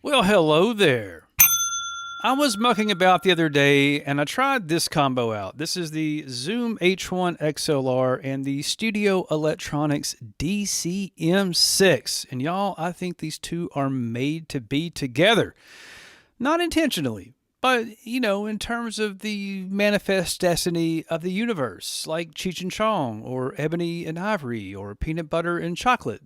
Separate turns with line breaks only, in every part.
Well, hello there. I was mucking about the other day and I tried this combo out. This is the Zoom H1 XLR and the Studio Electronics DCM6. And y'all, I think these two are made to be together. Not intentionally, but, in terms of the manifest destiny of the universe, like Cheech and Chong, or Ebony and Ivory, or Peanut Butter and Chocolate.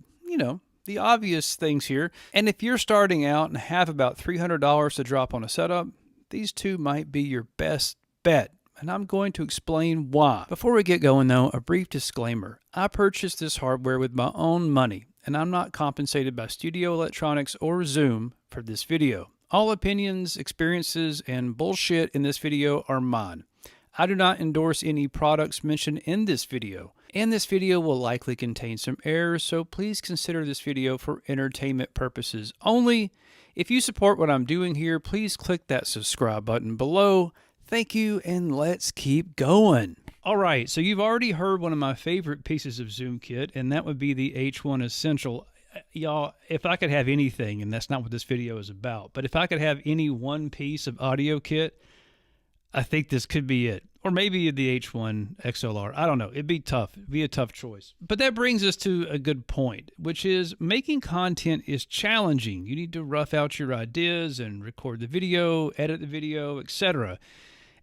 The obvious things here. And if you're starting out and have about $300 to drop on a setup, these two might be your best bet. And I'm going to explain why. Before we get going though, a brief disclaimer. I purchased this hardware with my own money, and I'm not compensated by Studio Electronics or Zoom for this video. All opinions, experiences, and bullshit in this video are mine. I do not endorse any products mentioned in this video, and this video will likely contain some errors, so please consider this video for entertainment purposes only. If you support what I'm doing here, please click that subscribe button below. Thank you, and let's keep going. Alright, so you've already heard one of my favorite pieces of Zoom kit, and that would be the H1 Essential. Y'all, if I could have anything, and that's not what this video is about, but if I could have any one piece of audio kit, I think this could be it. Or maybe the H1 XLR. I don't know. It'd be tough. It'd be a tough choice. But that brings us to a good point, which is making content is challenging. You need to rough out your ideas and record the video, edit the video, etc.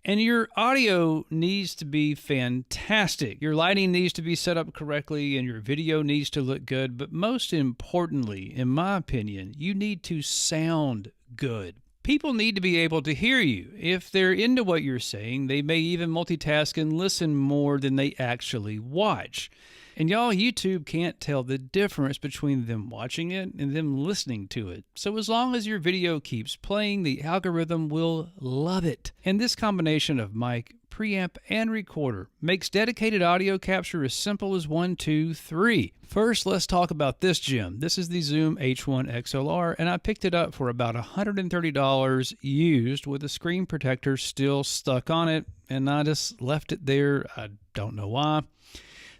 And your audio needs to be fantastic. Your lighting needs to be set up correctly, and your video needs to look good. But most importantly, in my opinion, you need to sound good. People need to be able to hear you. If they're into what you're saying, they may even multitask and listen more than they actually watch. And y'all, YouTube can't tell the difference between them watching it and them listening to it. So as long as your video keeps playing, the algorithm will love it. And this combination of mic, preamp, and recorder makes dedicated audio capture as simple as 1, 2, 3. First, let's talk about this gem. This is the Zoom H1 XLR, and I picked it up for about $130 used with a screen protector still stuck on it, and I just left it there. I don't know why.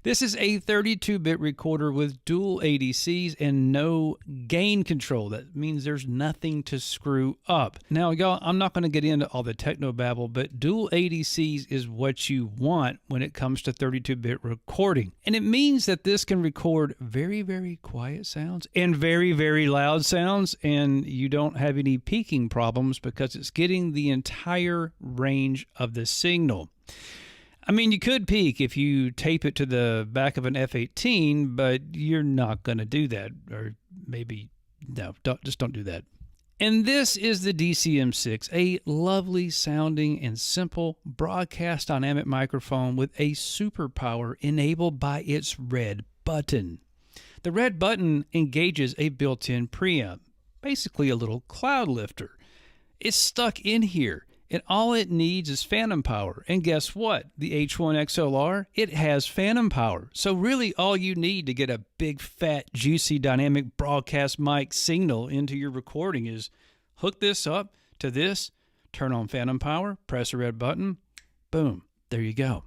This is a 32-bit recorder with dual ADCs and no gain control. That means there's nothing to screw up. Now, y'all, I'm not going to get into all the techno babble, but dual ADCs is what you want when it comes to 32-bit recording. And it means that this can record very, very quiet sounds and very, very loud sounds, and you don't have any peaking problems because it's getting the entire range of the signal. I mean, you could peak if you tape it to the back of an F-18, but you're not going to do that. Or maybe, no, just don't do that. And this is the DCM6, a lovely sounding and simple broadcast dynamic microphone with a superpower enabled by its red button. The red button engages a built-in preamp, basically a little Cloudlifter. It's stuck in here. And all it needs is phantom power. And guess what? The H1 XLR, it has phantom power. So really all you need to get a big, fat, juicy, dynamic broadcast mic signal into your recording is hook this up to this, turn on phantom power, press a red button, boom, there you go.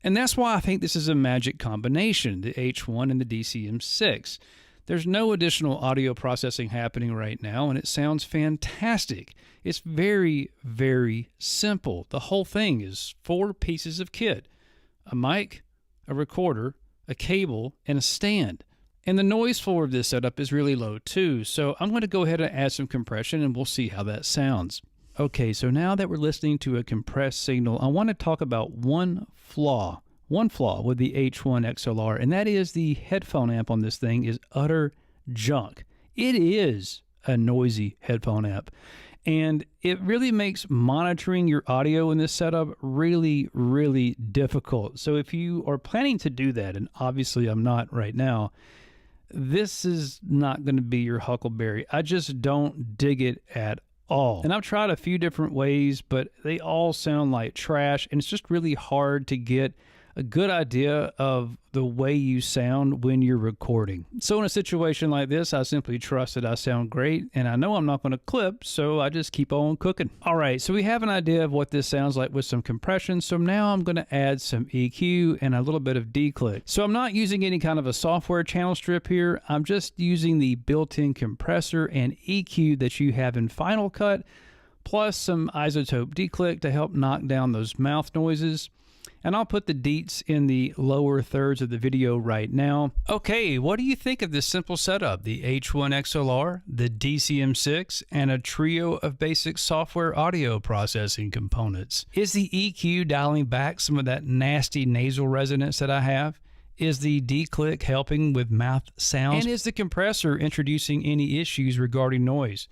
And that's why I think this is a magic combination, the H1 and the DCM6. There's no additional audio processing happening right now, and it sounds fantastic. It's very, very simple. The whole thing is 4 pieces of kit: a mic, a recorder, a cable, and a stand. And the noise floor of this setup is really low too, so I'm going to go ahead and add some compression, and we'll see how that sounds. Okay, so now that we're listening to a compressed signal, I want to talk about one flaw with the H1 XLR, and that is the headphone amp on this thing is utter junk. It is a noisy headphone amp, and it really makes monitoring your audio in this setup really, really difficult. So if you are planning to do that, and obviously I'm not right now, this is not going to be your huckleberry. I just don't dig it at all. And I've tried a few different ways, but they all sound like trash, and it's just really hard to get a good idea of the way you sound when you're recording. So in a situation like this, I simply trust that I sound great, and I know I'm not going to clip, so I just keep on cooking. All right, so we have an idea of what this sounds like with some compression, so now I'm going to add some EQ and a little bit of declick. So I'm not using any kind of a software channel strip here. I'm just using the built-in compressor and EQ that you have in Final Cut, plus some isotope declick to help knock down those mouth noises. And I'll put the deets in the lower thirds of the video right now. Okay, what do you think of this simple setup? The H1 XLR, the DCM6, and a trio of basic software audio processing components. Is the EQ dialing back some of that nasty nasal resonance that I have? Is the declick helping with mouth sounds? And is the compressor introducing any issues regarding noise?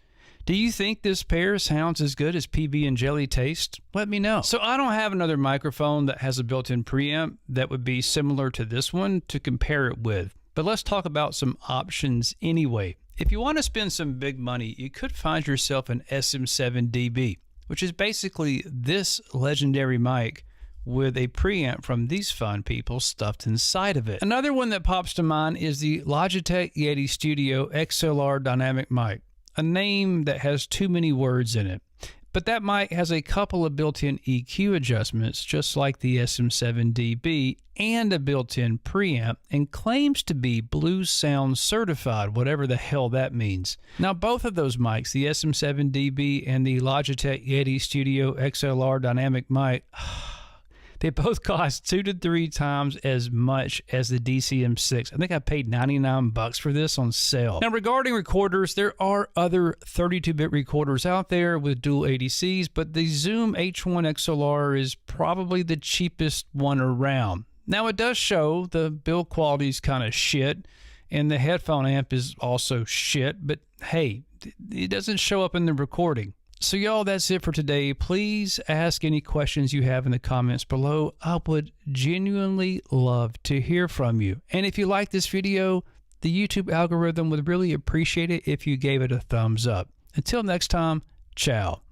Do you think this pair sounds as good as PB and Jelly taste? Let me know. So I don't have another microphone that has a built-in preamp that would be similar to this one to compare it with. But let's talk about some options anyway. If you want to spend some big money, you could find yourself an SM7B, which is basically this legendary mic with a preamp from these fun people stuffed inside of it. Another one that pops to mind is the Logitech Yeti Studio XLR dynamic mic. A name that has too many words in it. But that mic has a couple of built-in EQ adjustments, just like the SM7B, and a built-in preamp, and claims to be Blue Sound certified, whatever the hell that means. Now, both of those mics, the SM7B and the Logitech Yeti Studio XLR dynamic mic, they both cost 2 to 3 times as much as the DCM6. I think I paid $99 for this on sale. Now, regarding recorders, there are other 32-bit recorders out there with dual ADCs, but the Zoom H1 XLR is probably the cheapest one around. Now, it does show the build quality is kind of shit, and the headphone amp is also shit, but hey, it doesn't show up in the recording. So y'all, that's it for today. Please ask any questions you have in the comments below. I would genuinely love to hear from you. And if you like this video, the YouTube algorithm would really appreciate it if you gave it a thumbs up. Until next time, ciao.